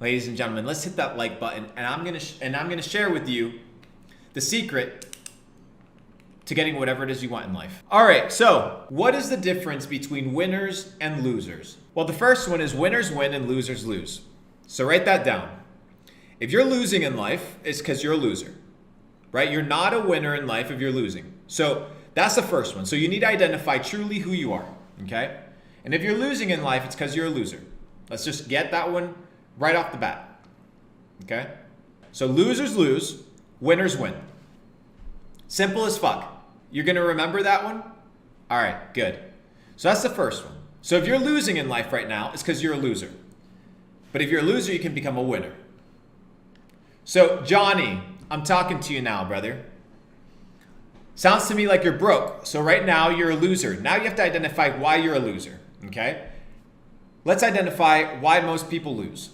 ladies and gentlemen, let's hit that like button, and I'm gonna share with you the secret to getting whatever it is you want in life. All right, so what is the difference between winners and losers? Well, the first one is winners win and losers lose. So write that down. If you're losing in life, it's because you're a loser, right? You're not a winner in life if you're losing. So that's the first one. So you need to identify truly who you are, okay? And if you're losing in life, it's because you're a loser. Let's just get that one right off the bat, okay? So losers lose, winners win. Simple as fuck. You're gonna remember that one? All right, good. So that's the first one. So if you're losing in life right now, it's because you're a loser. But if you're a loser, you can become a winner. So Johnny, I'm talking to you now, brother. Sounds to me like you're broke. So right now you're a loser. Now you have to identify why you're a loser, okay? Let's identify why most people lose.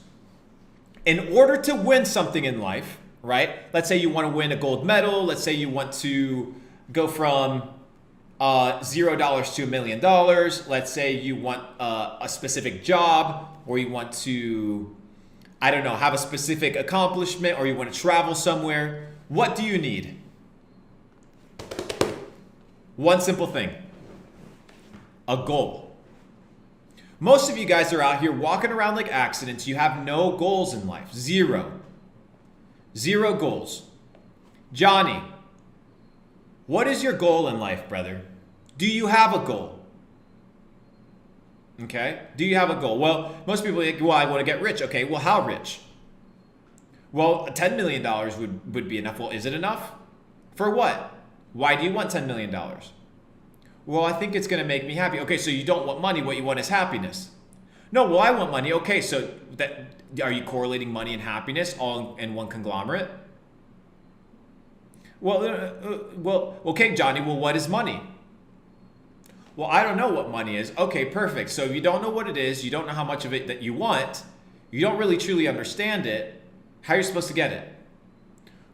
In order to win something in life, right? Let's say you want to win a gold medal. Let's say you want to go from $0 to $1 million. Let's say you want a specific job, or you want to, I don't know, have a specific accomplishment, or you want to travel somewhere. What do you need? One simple thing: a goal. Most of you guys are out here walking around like accidents. You have no goals in life. Zero goals. Johnny, what is your goal in life, brother? Do you have a goal? Okay, do you have a goal? Well, most people think, well, I want to get rich. Okay, well, how rich? Well, $10 million would be enough. Well, is it enough? For what? Why do you want $10 million? Well, I think it's going to make me happy. Okay, so you don't want money. What you want is happipness. No, well, I want money. Okay, so are you correlating money and happiness all in one conglomerate? Well, okay, Johnny, well, what is money? Well, I don't know what money is. Okay, perfect. So if you don't know what it is, you don't know how much of it that you want, you don't really truly understand it, how are you supposed to get it?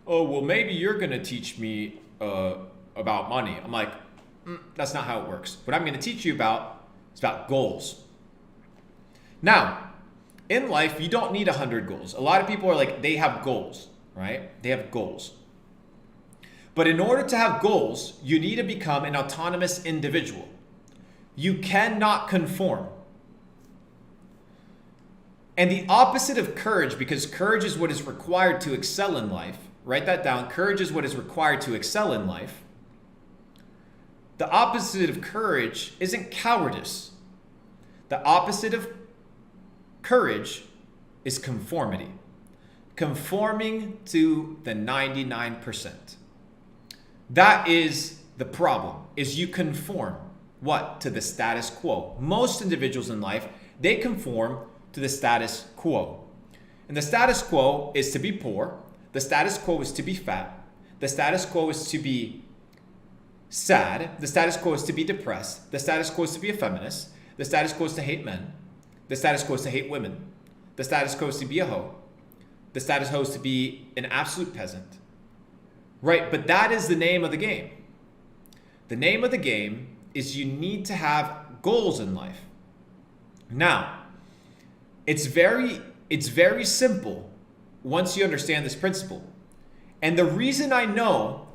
Oh, well, maybe you're going to teach me about money. I'm like, that's not how it works. What I'm going to teach you about is about goals. Now, in life, you don't need 100 goals. A lot of people are like, they have goals, right? They have goals. But in order to have goals, you need to become an autonomous individual. You cannot conform. And the opposite of courage, because courage is what is required to excel in life. Write that down. Courage is what is required to excel in life. The opposite of courage isn't cowardice. The opposite of courage is conformity. Conforming to the 99%. That is the problem, is you conform what? To the status quo. Most individuals in life, they conform to the status quo. And the status quo is to be poor. The status quo is to be fat. The status quo is to be sad. The status quo is to be depressed. The status quo is to be a feminist. The status quo is to hate men. The status quo is to hate women. The status quo is to be a hoe. The status quo is to be an absolute peasant. Right, but that is the name of the game. The name of the game is you need to have goals in life. Now, it's very simple once you understand this principle. And the reason I know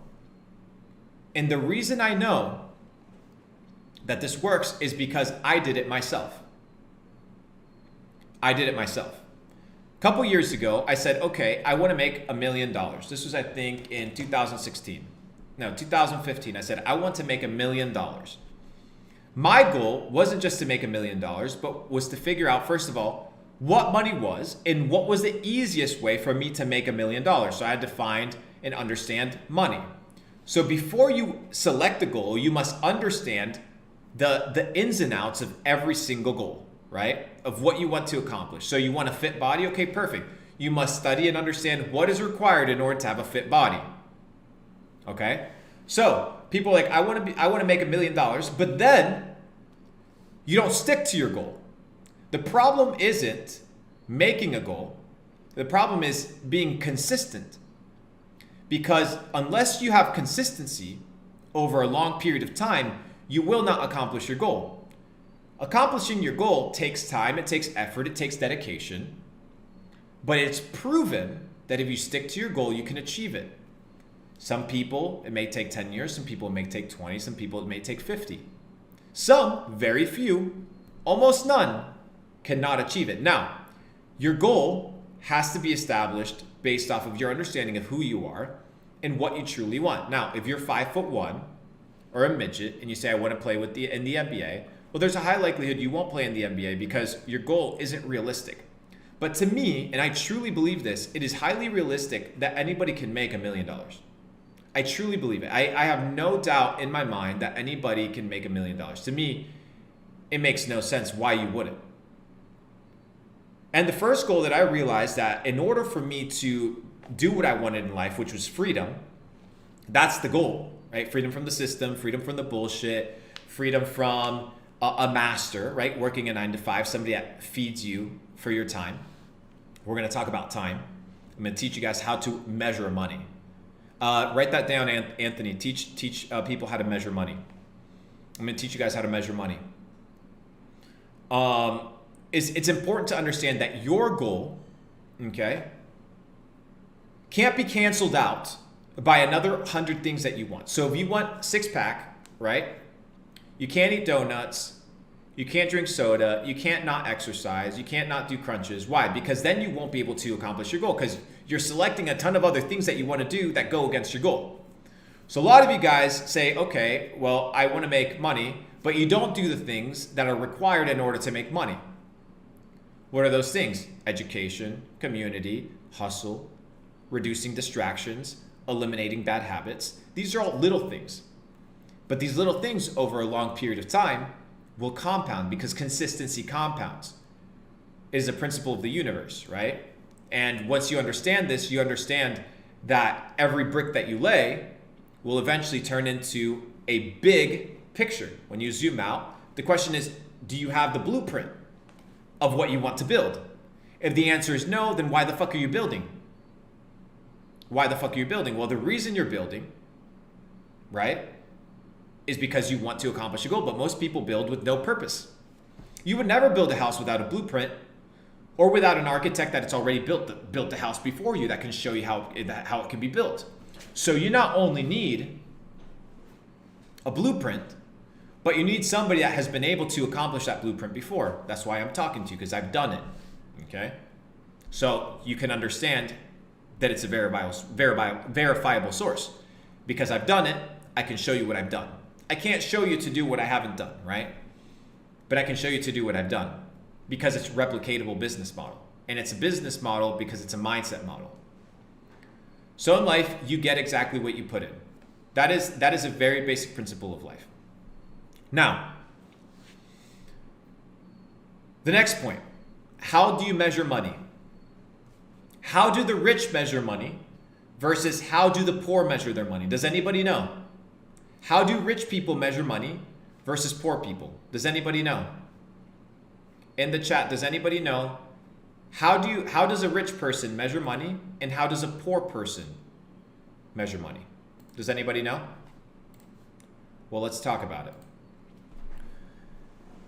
that this works is because I did it myself. A couple years ago, I said, okay, I want to make $1 million. This was, I think, in 2015. I said, I want to make $1 million. My goal wasn't just to make $1 million, but was to figure out, first of all, what money was and what was the easiest way for me to make $1 million. So I had to find and understand money. So before you select a goal, you must understand the ins and outs of every single goal, right? Of what you want to accomplish. So you want a fit body? Okay, perfect. You must study and understand what is required in order to have a fit body. Okay? So people are like, I want to make $1 million, but then you don't stick to your goal. The problem isn't making a goal. The problem is being consistent. Because unless you have consistency over a long period of time, you will not accomplish your goal. Accomplishing your goal takes time, it takes effort, it takes dedication. But it's proven that if you stick to your goal, you can achieve it. Some people, it may take 10 years. Some people, it may take 20. Some people, it may take 50. Some, very few, almost none, cannot achieve it. Now, your goal has to be established based off of your understanding of who you are and what you truly want. Now, if you're 5'1" or a midget and you say, I want to play in the NBA, well, there's a high likelihood you won't play in the NBA because your goal isn't realistic. But to me, and I truly believe this, it is highly realistic that anybody can make $1 million. I truly believe it. I have no doubt in my mind that anybody can make $1 million. To me, it makes no sense why you wouldn't. And the first goal that I realized that in order for me to do what I wanted in life, which was freedom, that's the goal, right? Freedom from the system, freedom from the bullshit, freedom from a master, right? Working a 9 to 5, somebody that feeds you for your time. We're going to talk about time. I'm going to teach you guys how to measure money. Write that down, Anthony. Teach people how to measure money. I'm going to teach you guys how to measure money. It's important to understand that your goal, okay, can't be canceled out by another 100 things that you want. So if you want 6-pack, right? You can't eat donuts. You can't drink soda. You can't not exercise. You can't not do crunches. Why? Because then you won't be able to accomplish your goal because you're selecting a ton of other things that you want to do that go against your goal. So a lot of you guys say, okay, well, I want to make money, but you don't do the things that are required in order to make money. What are those things? Education, community, hustle, reducing distractions, eliminating bad habits. These are all little things. But these little things over a long period of time will compound because consistency compounds. It is a principle of the universe, right? And once you understand this, you understand that every brick that you lay will eventually turn into a big picture. When you zoom out, the question is, do you have the blueprint of what you want to build? If the answer is no, then why the fuck are you building? Why the fuck are you building? Well, the reason you're building, right, is because you want to accomplish a goal. But most people build with no purpose. You would never build a house without a blueprint or without an architect that it's already built the house before you that can show you how it can be built. So you not only need a blueprint, but you need somebody that has been able to accomplish that blueprint before. That's why I'm talking to you, because I've done it, okay? So you can understand that it's a verifiable source. Because I've done it, I can show you what I've done. I can't show you to do what I haven't done, right? But I can show you to do what I've done because it's a replicatable business model. And it's a business model because it's a mindset model. So in life, you get exactly what you put in. That is a very basic principle of life. Now, the next point, how do you measure money? How do the rich measure money versus how do the poor measure their money? Does anybody know? How do rich people measure money versus poor people? Does anybody know? In the chat, does anybody know? How does a rich person measure money and how does a poor person measure money? Does anybody know? Well, let's talk about it.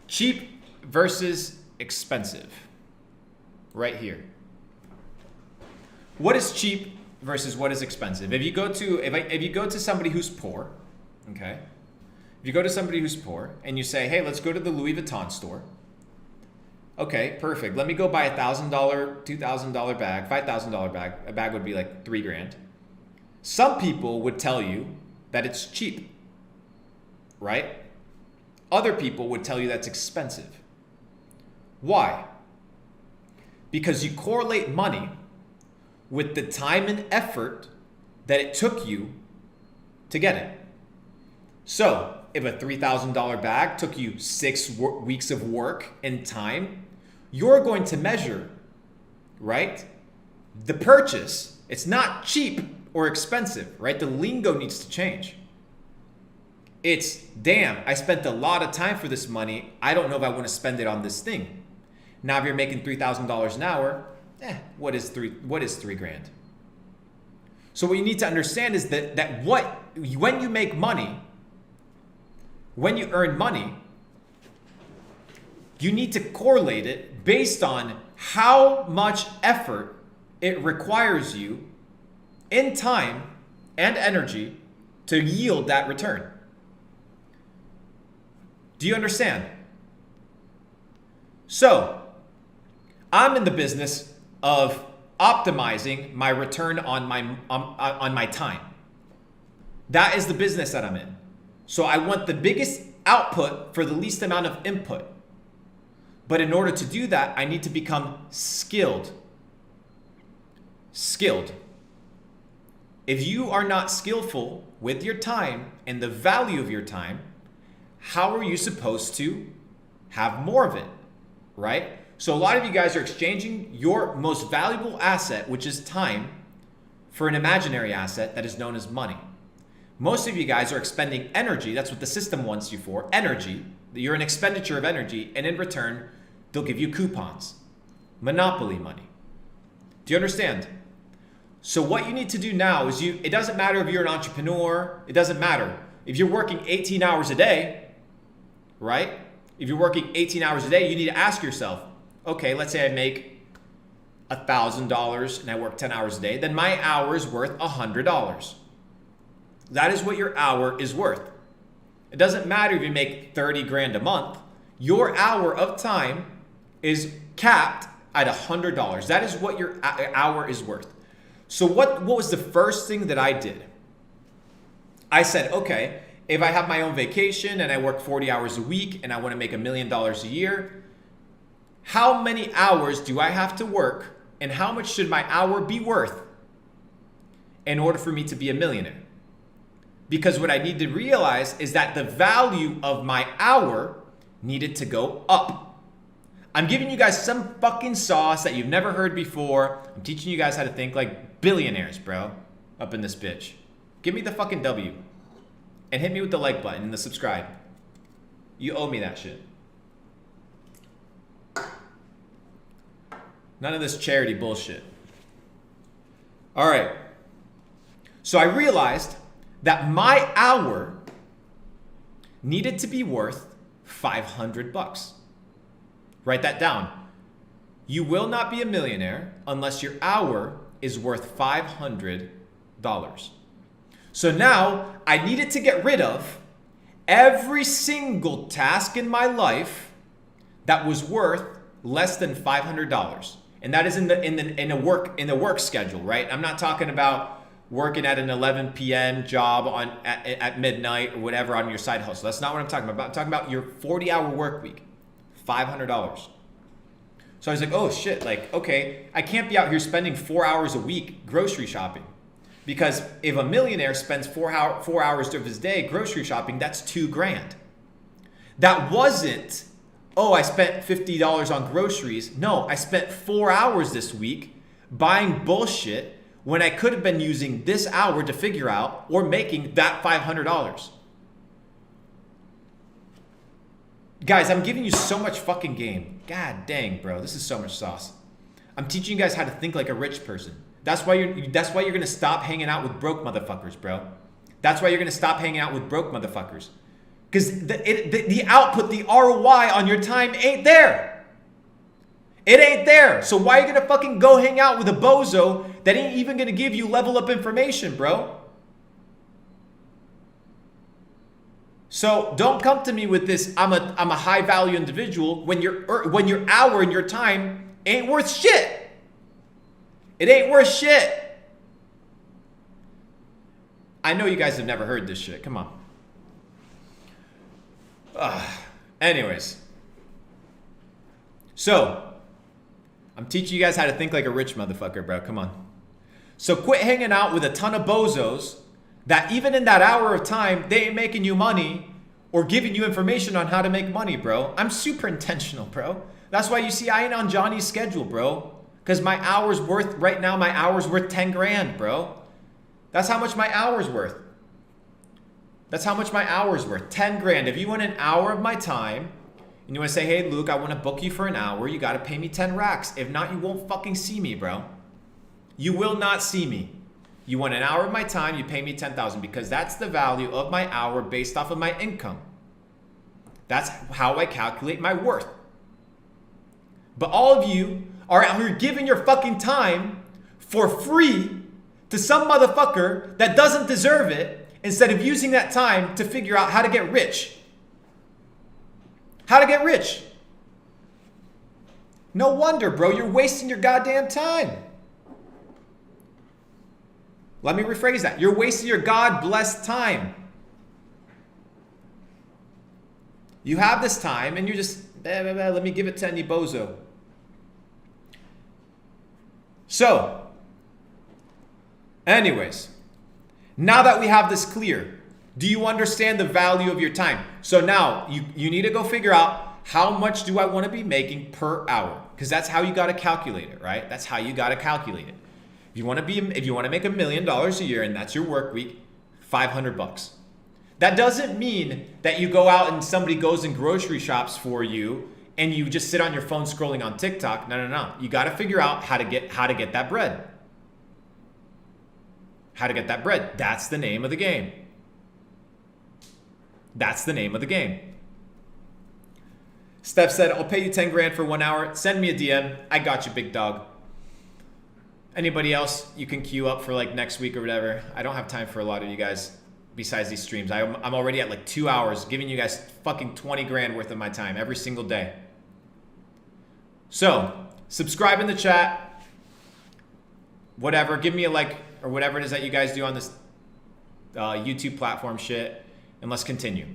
Cheap versus expensive. Right here. What is cheap versus what is expensive? If you go to somebody who's poor, okay? If you go to somebody who's poor and you say, hey, let's go to the Louis Vuitton store. Okay, perfect. Let me go buy $1,000, $2,000 bag, $5,000 bag. A bag would be like $3,000. Some people would tell you that it's cheap, right? Other people would tell you that's expensive. Why? Because you correlate money with the time and effort that it took you to get it. So if a $3,000 bag took you 6 weeks of work and time, you're going to measure, right, the purchase. It's not cheap or expensive, right? The lingo needs to change. It's, damn, I spent a lot of time for this money. I don't know if I want to spend it on this thing. Now, if you're making $3,000 an hour, what is $3,000? So what you need to understand is that when you make money, when you earn money, you need to correlate it based on how much effort it requires you in time and energy to yield that return. Do you understand? So, I'm in the business of optimizing my return on my time. That is the business that I'm in. So I want the biggest output for the least amount of input. But in order to do that, I need to become skilled. Skilled. If you are not skillful with your time and the value of your time, how are you supposed to have more of it, right? So a lot of you guys are exchanging your most valuable asset, which is time, for an imaginary asset that is known as money. Most of you guys are expending energy. That's what the system wants you for, energy. You're an expenditure of energy, and in return, they'll give you coupons, monopoly money. Do you understand? So what you need to do now is it doesn't matter if you're an entrepreneur, it doesn't matter. If you're working 18 hours a day, right? If you're working 18 hours a day, you need to ask yourself, okay, let's say I make $1,000 and I work 10 hours a day, then my hour is worth $100. That is what your hour is worth. It doesn't matter if you make 30 grand a month. Your hour of time is capped at $100. That is what your hour is worth. So what was the first thing that I did? I said, okay, if I have my own vacation and I work 40 hours a week and I want to make $1 million a year, how many hours do I have to work and how much should my hour be worth in order for me to be a millionaire? Because what I need to realize is that the value of my hour needed to go up. I'm giving you guys some fucking sauce that you've never heard before. I'm teaching you guys how to think like billionaires, bro, up in this bitch. Give me the fucking W and hit me with the like button and the subscribe. You owe me that shit. None of this charity bullshit. All right. So I realized that my hour needed to be worth $500. Write that down. You will not be a millionaire unless your hour is worth $500. So now I needed to get rid of every single task in my life that was worth less than $500. And that is in the work schedule, right? I'm not talking about working at an 11 p.m. job at midnight or whatever on your side hustle. That's not what I'm talking about. I'm talking about your 40-hour work week, $500. So I was like, oh shit, like, okay, I can't be out here spending 4 hours a week grocery shopping. Because if a millionaire spends 4 hours of his day grocery shopping, that's $2,000. That wasn't, oh, I spent $50 on groceries. No, I spent 4 hours this week buying bullshit when I could have been using this hour to figure out or making that $500. Guys, I'm giving you so much fucking game. God dang, bro. This is so much sauce. I'm teaching you guys how to think like a rich person. That's why you're going to stop hanging out with broke motherfuckers, bro. That's why you're going to stop hanging out with broke motherfuckers. Because the output, the ROI on your time ain't there. It ain't there. So why are you going to fucking go hang out with a bozo that ain't even going to give you level up information, bro? So don't come to me with this, I'm a high value individual when your hour and your time ain't worth shit. It ain't worth shit. I know you guys have never heard this shit. Come on. Anyways. So, I'm teaching you guys how to think like a rich motherfucker, bro. Come on. So quit hanging out with a ton of bozos that even in that hour of time, they ain't making you money or giving you information on how to make money, bro. I'm super intentional, bro. That's why you see I ain't on Johnny's schedule, bro. Because my hour's worth, right now, my hour's worth 10 grand, bro. That's how much my hour's worth. That's how much my hour's worth, 10 grand. If you want an hour of my time, and you want to say, hey, Luke, I want to book you for an hour, you got to pay me 10 racks. If not, you won't fucking see me, bro. You will not see me. You want an hour of my time, you pay me 10,000 because that's the value of my hour based off of my income. That's how I calculate my worth. But all of you are out here giving your fucking time for free to some motherfucker that doesn't deserve it instead of using that time to figure out how to get rich. How to get rich. No wonder, bro, you're wasting your goddamn time. Let me rephrase that. You're wasting your God-blessed time. You have this time and you're just, let me give it to any bozo. So, anyways, now that we have this clear, do you understand the value of your time? So now you need to go figure out how much do I want to be making per hour? Because that's how you got to calculate it, right? That's how you got to calculate it. If you want to make $1 million a year and that's your work week, $500. That doesn't mean that you go out and somebody goes and grocery shops for you and you just sit on your phone scrolling on TikTok. No. You got to figure out how to get that bread. How to get that bread. That's the name of the game. That's the name of the game. Steph said, I'll pay you 10 grand for 1 hour. Send me a DM. I got you, big dog. Anybody else you can queue up for like next week or whatever. I don't have time for a lot of you guys besides these streams. I'm already at like 2 hours giving you guys fucking 20 grand worth of my time every single day. So subscribe in the chat. Whatever. Give me a like or whatever it is that you guys do on this YouTube platform shit. And let's continue.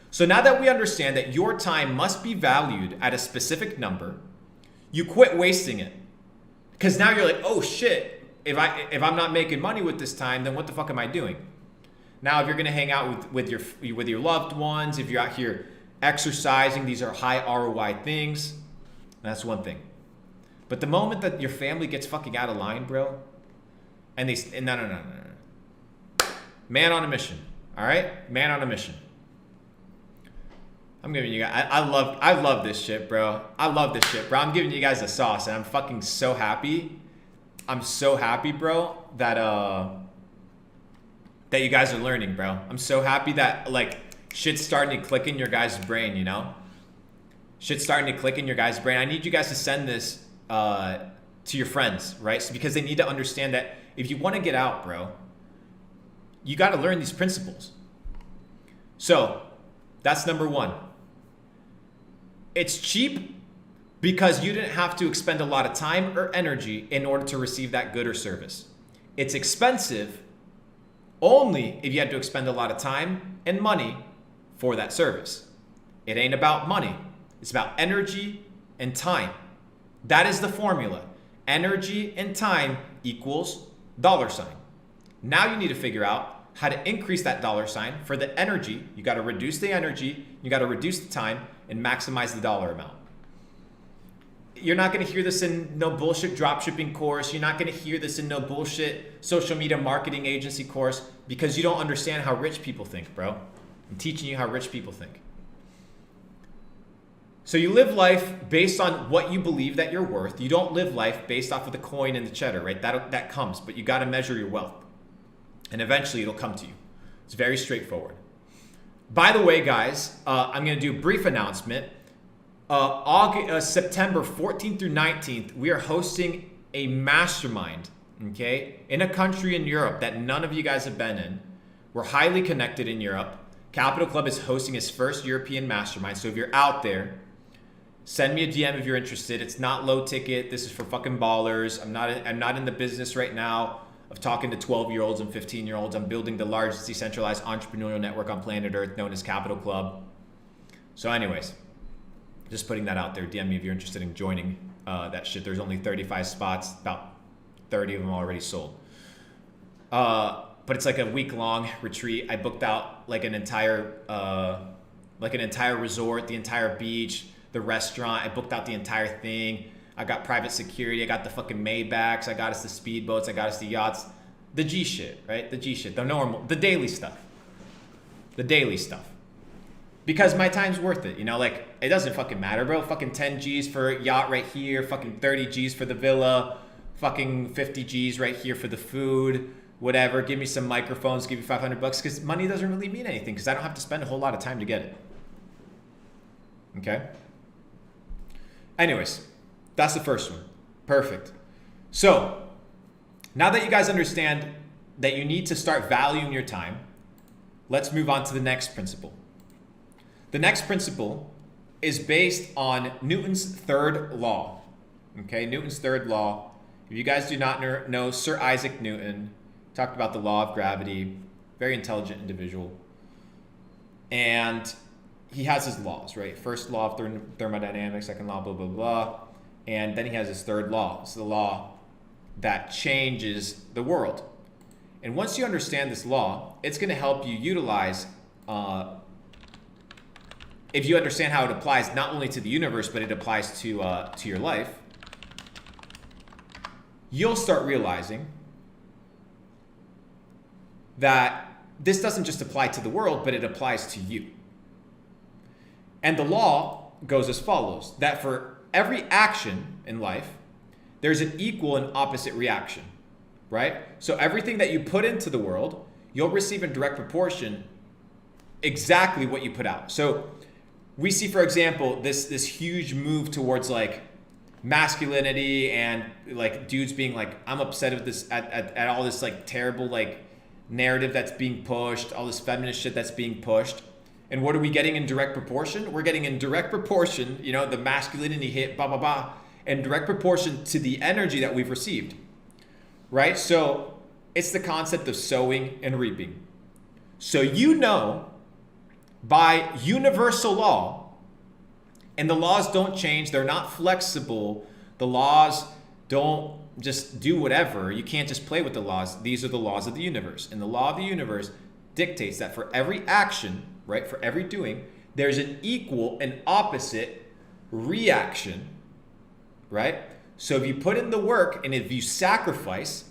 So now that we understand that your time must be valued at a specific number, you quit wasting it. Because now you're like, oh shit, if I'm not making money with this time, then what the fuck am I doing? Now, if you're gonna hang out with your loved ones, if you're out here exercising, these are high ROI things. That's one thing. But the moment that your family gets fucking out of line, bro, and no. Man on a mission. All right? Man on a mission. I'm giving you guys, I love this shit, bro. I love this shit, bro. I'm giving you guys the sauce and I'm fucking so happy. I'm so happy, bro, that you guys are learning, bro. I'm so happy that like shit's starting to click in your guys' brain, you know? Shit's starting to click in your guys' brain. I need you guys to send this to your friends, right? So, because they need to understand that if you want to get out, bro, you got to learn these principles. So that's number one. It's cheap because you didn't have to expend a lot of time or energy in order to receive that good or service. It's expensive only if you had to expend a lot of time and money for that service. It ain't about money. It's about energy and time. That is the formula. Energy and time equals $sign. Now you need to figure out how to increase that $sign for the energy. You got to reduce the energy, you got to reduce the time, and maximize the dollar amount. You're not going to hear this in no bullshit dropshipping course. You're not going to hear this in no bullshit social media marketing agency course because you don't understand how rich people think, bro. I'm teaching you how rich people think. So you live life based on what you believe that you're worth. You don't live life based off of the coin and the cheddar, right? That comes, but you got to measure your wealth. And eventually it'll come to you. It's very straightforward. By the way, guys, I'm going to do a brief announcement. September 14th through 19th, we are hosting a mastermind, okay, in a country in Europe that none of you guys have been in. We're highly connected in Europe. Capital Club is hosting its first European mastermind. So if you're out there, send me a DM if you're interested. It's not low ticket. This is for fucking ballers. I'm not in the business right now of talking to 12-year-olds and 15-year-olds. I'm building the largest decentralized entrepreneurial network on planet Earth known as Capital Club. So anyways, just putting that out there. DM me if you're interested in joining that shit. There's only 35 spots, about 30 of them already sold. But it's like a week-long retreat. I booked out like an entire resort, the entire beach, the restaurant. I booked out the entire thing. I got private security. I got the fucking Maybachs. I got us the speedboats. I got us the yachts. The G shit, right? The G shit. The normal, the daily stuff. The daily stuff. Because my time's worth it, you know? Like, it doesn't fucking matter, bro. Fucking 10 G's for yacht right here. Fucking 30 G's for the villa. Fucking 50 G's right here for the food. Whatever. Give me some microphones. Give you $500. Because money doesn't really mean anything. Because I don't have to spend a whole lot of time to get it. Okay? Anyways. That's the first one. Perfect. So, Now that you guys understand that you need to start valuing your time, let's move on to the next principle. The next principle is based on Newton's third law. Okay, Newton's third law. If you guys do not know Sir Isaac Newton, talked about the law of gravity, very intelligent individual. And he has his laws, right? First law of thermodynamics, second law, blah, blah, blah. And then he has his third law. It's the law that changes the world. And once you understand this law, it's going to help you utilize, if you understand how it applies not only to the universe, but it applies to your life, you'll start realizing that this doesn't just apply to the world, but it applies to you. And the law goes as follows, that for every action in life, there's an equal and opposite reaction, right? So everything that you put into the world, you'll receive in direct proportion exactly what you put out. So we see, for example, this huge move towards like masculinity and like dudes being like, I'm upset with this at all this like terrible like narrative that's being pushed, all this feminist shit that's being pushed. And what are we getting in direct proportion? We're getting in direct proportion, you know, the masculinity hit, blah, blah, blah, in direct proportion to the energy that we've received, right? So it's the concept of sowing and reaping. So you know, by universal law, and the laws don't change, they're not flexible, the laws don't just do whatever, you can't just play with the laws, these are the laws of the universe. And the law of the universe dictates that for every action, right, for every doing, there's an equal and opposite reaction, right? So if you put in the work and if you sacrifice,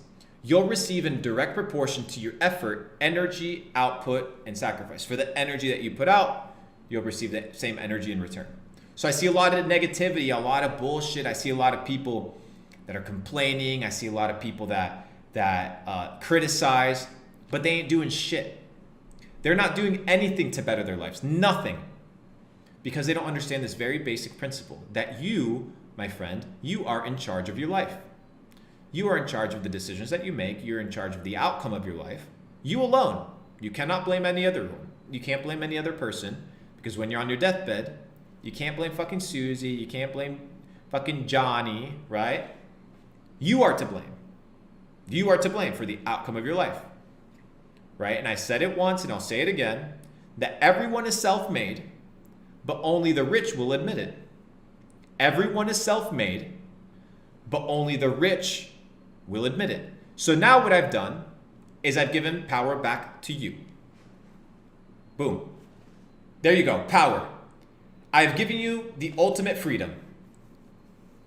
you'll receive in direct proportion to your effort, energy, output, and sacrifice. For the energy that you put out, you'll receive the same energy in return. So I see a lot of negativity, a lot of bullshit. I see a lot of people that are complaining. I see a lot of people that criticize, but they ain't doing shit. They're not doing anything to better their lives, nothing, because they don't understand this very basic principle that you, my friend, you are in charge of your life. You are in charge of the decisions that you make. You're in charge of the outcome of your life. You alone. You cannot blame any other one. You can't blame any other person, because when you're on your deathbed, you can't blame fucking Susie. You can't blame fucking Johnny, right? You are to blame. You are to blame for the outcome of your life, right? And I said it once and I'll say it again, that everyone is self-made, but only the rich will admit it. Everyone is self-made, but only the rich will admit it. So now what I've done is I've given power back to you. Boom. There you go, power. I've given you the ultimate freedom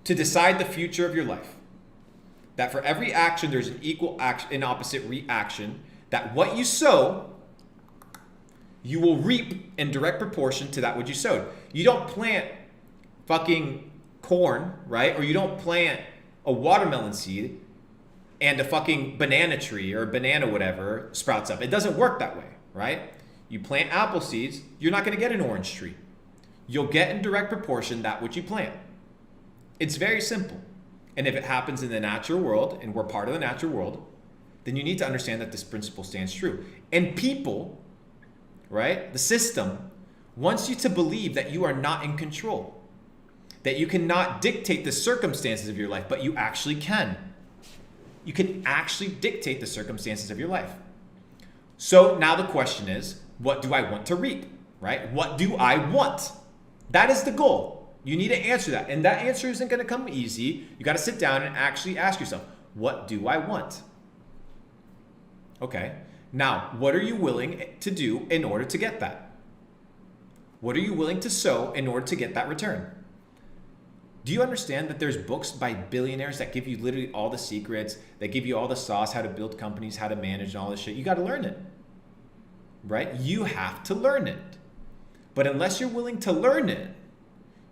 to decide the future of your life. That for every action, there's an equal and opposite reaction. That what you sow, you will reap in direct proportion to that which you sowed. You don't plant fucking corn, right? Or you don't plant a watermelon seed and a fucking banana tree or a banana whatever sprouts up. It doesn't work that way, right? You plant apple seeds, you're not going to get an orange tree. You'll get in direct proportion that which you plant. It's very simple. And if it happens in the natural world, and we're part of the natural world, then you need to understand that this principle stands true. And people, right, the system, wants you to believe that you are not in control, that you cannot dictate the circumstances of your life, but you actually can. You can actually dictate the circumstances of your life. So now the question is, what do I want to reap, right? What do I want? That is the goal. You need to answer that. And that answer isn't going to come easy. You got to sit down and actually ask yourself, what do I want? Okay. Now, what are you willing to do in order to get that? What are you willing to sow in order to get that return? Do you understand that there's books by billionaires that give you literally all the secrets, that give you all the sauce, how to build companies, how to manage and all this shit? You got to learn it, right? You have to learn it. But unless you're willing to learn it,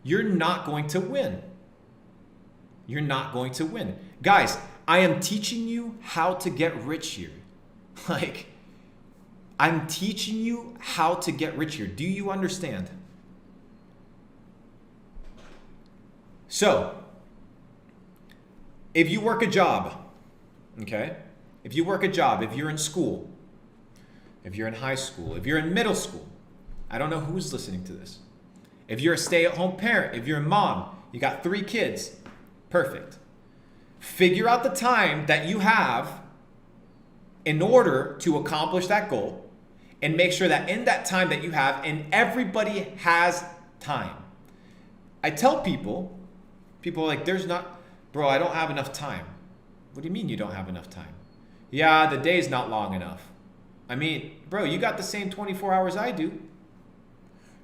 you're not going to win. You're not going to win. Guys, I am teaching you how to get rich here. Like, I'm teaching you how to get rich here. Do you understand? So, if you work a job, okay? If you work a job, if you're in school, if you're in high school, if you're in middle school, I don't know who's listening to this. If you're a stay-at-home parent, if you're a mom, you got 3 kids, perfect. Figure out the time that you have in order to accomplish that goal, and make sure that in that time that you have, and everybody has time. I tell people are like, bro, I don't have enough time. What do you mean you don't have enough time? Yeah, the day's not long enough. I mean, bro, you got the same 24 hours I do.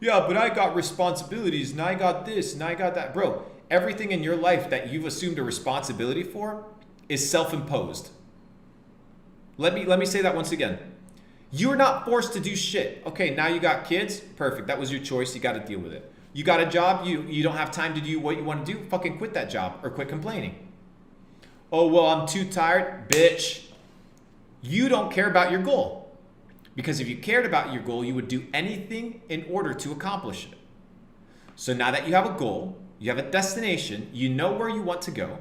Yeah, but I got responsibilities, and I got this, and I got that. Bro, everything in your life that you've assumed a responsibility for is self-imposed. Let me say that once again. You're not forced to do shit. Okay, now you got kids, perfect. That was your choice, you got to deal with it. You got a job, you don't have time to do what you want to do, fucking quit that job or quit complaining. Oh, well, I'm too tired. Bitch, you don't care about your goal. Because if you cared about your goal, you would do anything in order to accomplish it. So now that you have a goal, you have a destination, you know where you want to go,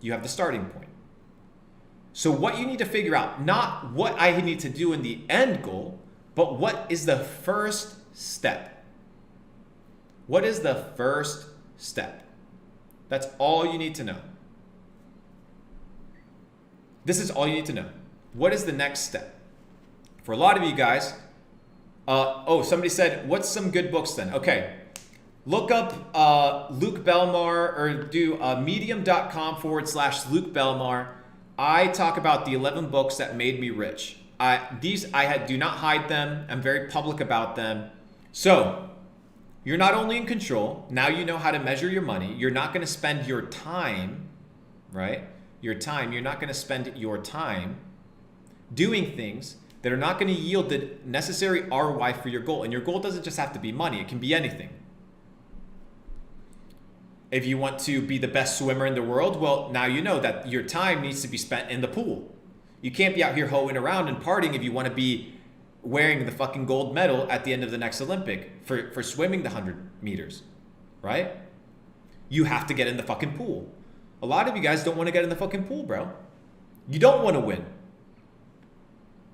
you have the starting point. So what you need to figure out, not what I need to do in the end goal, but what is the first step? What is the first step? That's all you need to know. This is all you need to know. What is the next step? For a lot of you guys, somebody said, what's some good books then? Okay, look up Luke Belmar, or do medium.com/Luke Belmar. I talk about the 11 books that made me rich. Do not hide them. I'm very public about them. So you're not only in control, now you know how to measure your money. You're not going to spend your time, right? You're not going to spend your time doing things that are not going to yield the necessary ROI for your goal. And your goal doesn't just have to be money. It can be anything. If you want to be the best swimmer in the world, well, now you know that your time needs to be spent in the pool. You can't be out here hoeing around and partying if you want to be wearing the fucking gold medal at the end of the next Olympic for swimming the 100 meters, right? You have to get in the fucking pool. A lot of you guys don't want to get in the fucking pool, bro. You don't want to win.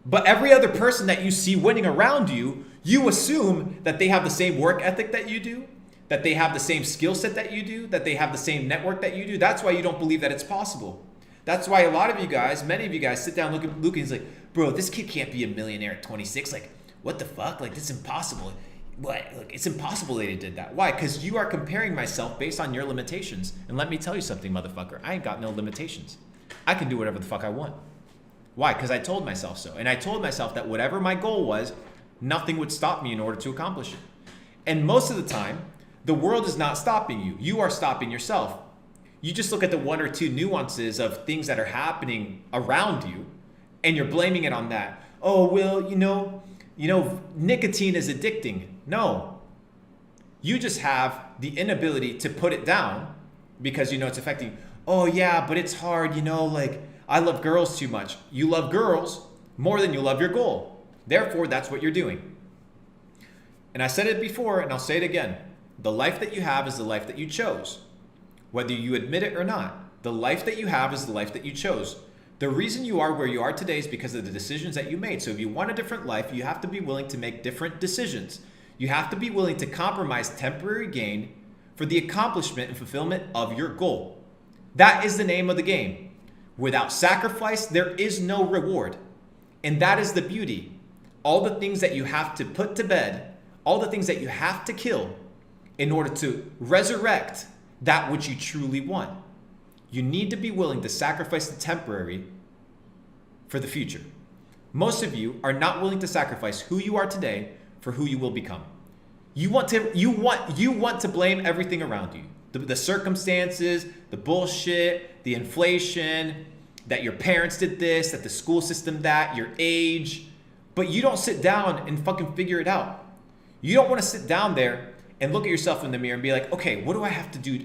But every other person that you see winning around you, you assume that they have the same work ethic that you do, that they have the same skill set that you do, that they have the same network that you do. That's why you don't believe that it's possible. That's why a lot of you guys, many of you guys sit down, look at Luke, and he's like, bro, this kid can't be a millionaire at 26. Like, what the fuck? Like, this is impossible. What? Look, it's impossible that he did that. Why? Because you are comparing myself based on your limitations. And let me tell you something, motherfucker. I ain't got no limitations. I can do whatever the fuck I want. Why? Because I told myself so. And I told myself that whatever my goal was, nothing would stop me in order to accomplish it. And most of the time, the world is not stopping you. You are stopping yourself. You just look at the 1 or 2 nuances of things that are happening around you, and you're blaming it on that. Oh, well, you know, nicotine is addicting. No. You just have the inability to put it down because you know it's affecting you. Oh, yeah, but it's hard, like, I love girls too much. You love girls more than you love your goal. Therefore, that's what you're doing. And I said it before, and I'll say it again. The life that you have is the life that you chose. Whether you admit it or not, the life that you have is the life that you chose. The reason you are where you are today is because of the decisions that you made. So if you want a different life, you have to be willing to make different decisions. You have to be willing to compromise temporary gain for the accomplishment and fulfillment of your goal. That is the name of the game. Without sacrifice, there is no reward. And that is the beauty. All the things that you have to put to bed, all the things that you have to kill in order to resurrect that which you truly want. You need to be willing to sacrifice the temporary for the future. Most of you are not willing to sacrifice who you are today for who you will become. You want to blame everything around you. The circumstances, the bullshit, the inflation, that your parents did this, that the school system that, your age. But you don't sit down and fucking figure it out. You don't want to sit down there and look at yourself in the mirror and be like, okay, what do I have to do?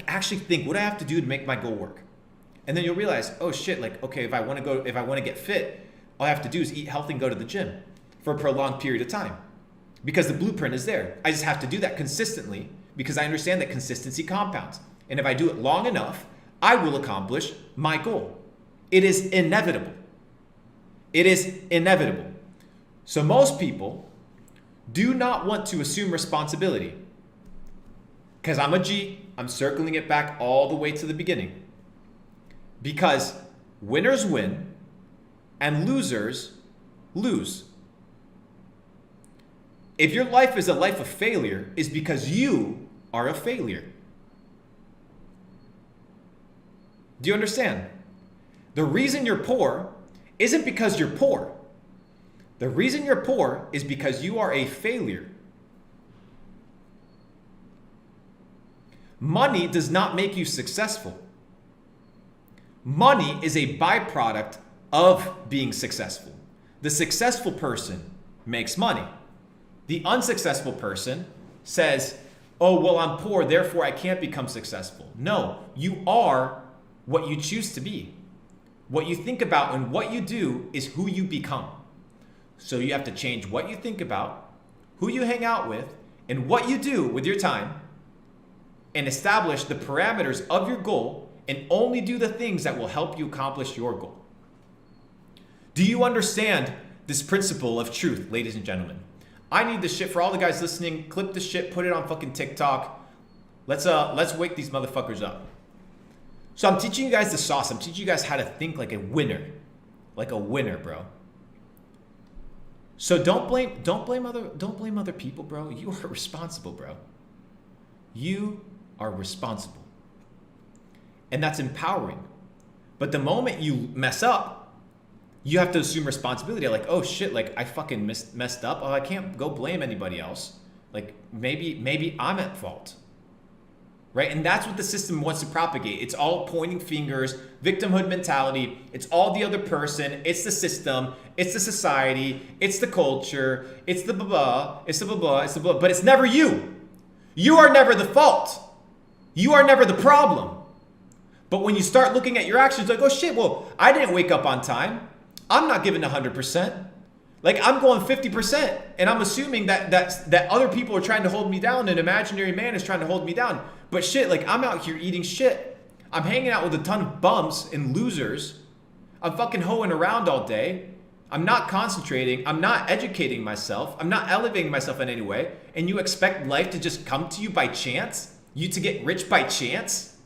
Actually think, what do I have to do to make my goal work? And then you'll realize, oh shit, okay, if I want to get fit, all I have to do is eat healthy and go to the gym for a prolonged period of time. Because the blueprint is there. I just have to do that consistently because I understand that consistency compounds. And if I do it long enough, I will accomplish my goal. It is inevitable. It is inevitable. So most people do not want to assume responsibility. Because I'm a G, I'm circling it back all the way to the beginning. Because winners win and losers lose. If your life is a life of failure, it's because you are a failure. Do you understand? The reason you're poor isn't because you're poor. The reason you're poor is because you are a failure. Money does not make you successful. Money is a byproduct of being successful. The successful person makes money. The unsuccessful person says, oh, well, I'm poor, therefore I can't become successful. No, you are what you choose to be. What you think about and what you do is who you become. So you have to change what you think about, who you hang out with, and what you do with your time, and establish the parameters of your goal and only do the things that will help you accomplish your goal. Do you understand this principle of truth, ladies and gentlemen? I need this shit for all the guys listening. Clip this shit, put it on fucking TikTok. Let's wake these motherfuckers up. So I'm teaching you guys the sauce. I'm teaching you guys how to think like a winner. Like a winner, bro. So don't blame other people, bro. You are responsible, bro. You are responsible. And that's empowering. But the moment you mess up, you have to assume responsibility. Like, oh shit, like I fucking messed up. Oh, I can't go blame anybody else. Like maybe I'm at fault. Right? And that's what the system wants to propagate. It's all pointing fingers, victimhood mentality. It's all the other person. It's the system. It's the society. It's the culture. It's the blah, it's the blah, it's the blah. But it's never you. You are never the fault. You are never the problem. But when you start looking at your actions, like, oh shit, well, I didn't wake up on time. I'm not giving 100%. Like I'm going 50%, and I'm assuming that other people are trying to hold me down. An imaginary man is trying to hold me down. But shit, like I'm out here eating shit. I'm hanging out with a ton of bums and losers. I'm fucking hoeing around all day. I'm not concentrating. I'm not educating myself. I'm not elevating myself in any way. And you expect life to just come to you by chance? You to get rich by chance?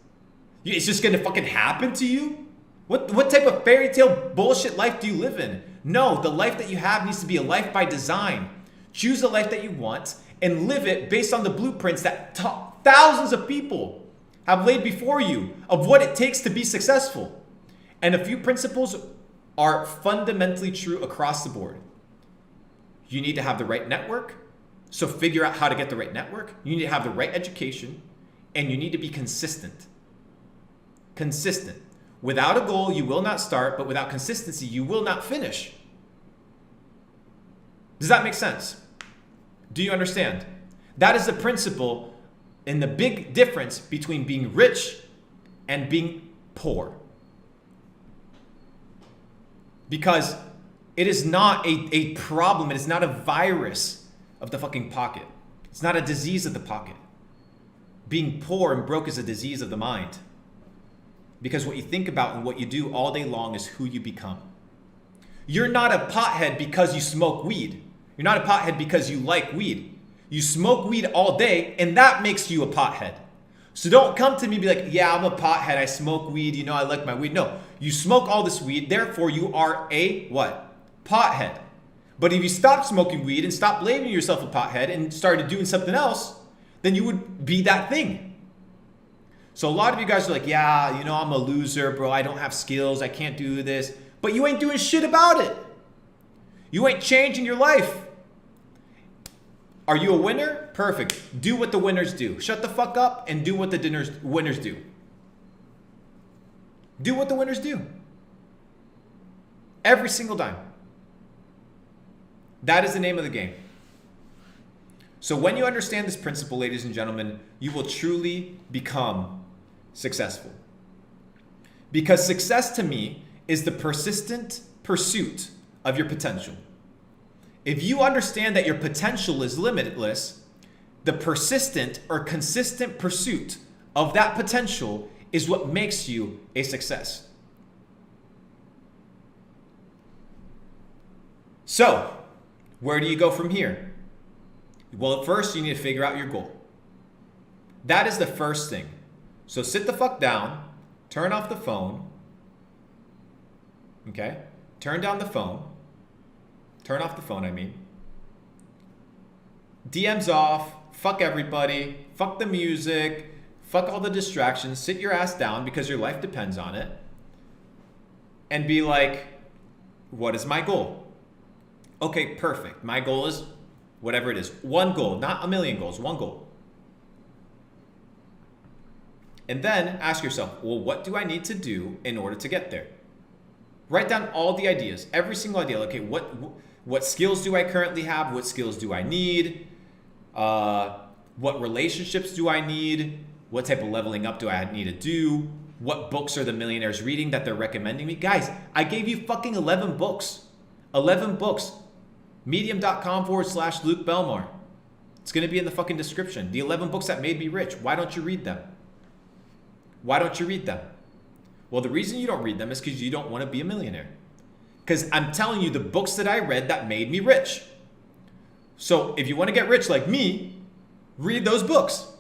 It's just gonna fucking happen to you? What type of fairy tale bullshit life do you live in? No, the life that you have needs to be a life by design. Choose the life that you want and live it based on the blueprints that thousands of people have laid before you of what it takes to be successful. And a few principles are fundamentally true across the board. You need to have the right network, so figure out how to get the right network. You need to have the right education, and you need to be consistent. Consistent. Without a goal, you will not start, but without consistency, you will not finish. Does that make sense? Do you understand? That is the principle and the big difference between being rich and being poor. Because it is not a problem, it is not a virus of the fucking pocket. It's not a disease of the pocket. Being poor and broke is a disease of the mind. Because what you think about and what you do all day long is who you become. You're not a pothead because you smoke weed. You're not a pothead because you like weed. You smoke weed all day, and that makes you a pothead. So don't come to me and be like, yeah, I'm a pothead. I smoke weed. You know, I like my weed. No, you smoke all this weed. Therefore, you are a what? Pothead. But if you stopped smoking weed and stopped labeling yourself a pothead and started doing something else, then you would be that thing. So a lot of you guys are like, yeah, you know, I'm a loser, bro. I don't have skills. I can't do this. But you ain't doing shit about it. You ain't changing your life. Are you a winner? Perfect. Do what the winners do. Shut the fuck up and do what the winners do. Do what the winners do. Every single time. That is the name of the game. So when you understand this principle, ladies and gentlemen, you will truly become successful. Because success to me is the persistent pursuit of your potential. If you understand that your potential is limitless, the persistent or consistent pursuit of that potential is what makes you a success. So, where do you go from here? Well, first you need to figure out your goal. That is the first thing. So sit the fuck down, turn off the phone, okay? Turn down the phone. Turn off the phone, I mean. DMs off, fuck everybody, fuck the music, fuck all the distractions, sit your ass down because your life depends on it, and be like, what is my goal? Okay, perfect. My goal is whatever it is. One goal, not a million goals, one goal. And then ask yourself, well, what do I need to do in order to get there? Write down all the ideas, every single idea. Okay, what skills do I currently have? What skills do I need? What relationships do I need? What type of leveling up do I need to do? What books are the millionaires reading that they're recommending me? Guys, I gave you fucking 11 books. 11 books. Medium.com/Luke Belmar. It's going to be in the fucking description. The 11 books that made me rich. Why don't you read them? Why don't you read them? Well, the reason you don't read them is because you don't want to be a millionaire. Because I'm telling you the books that I read that made me rich. So if you want to get rich like me, read those books.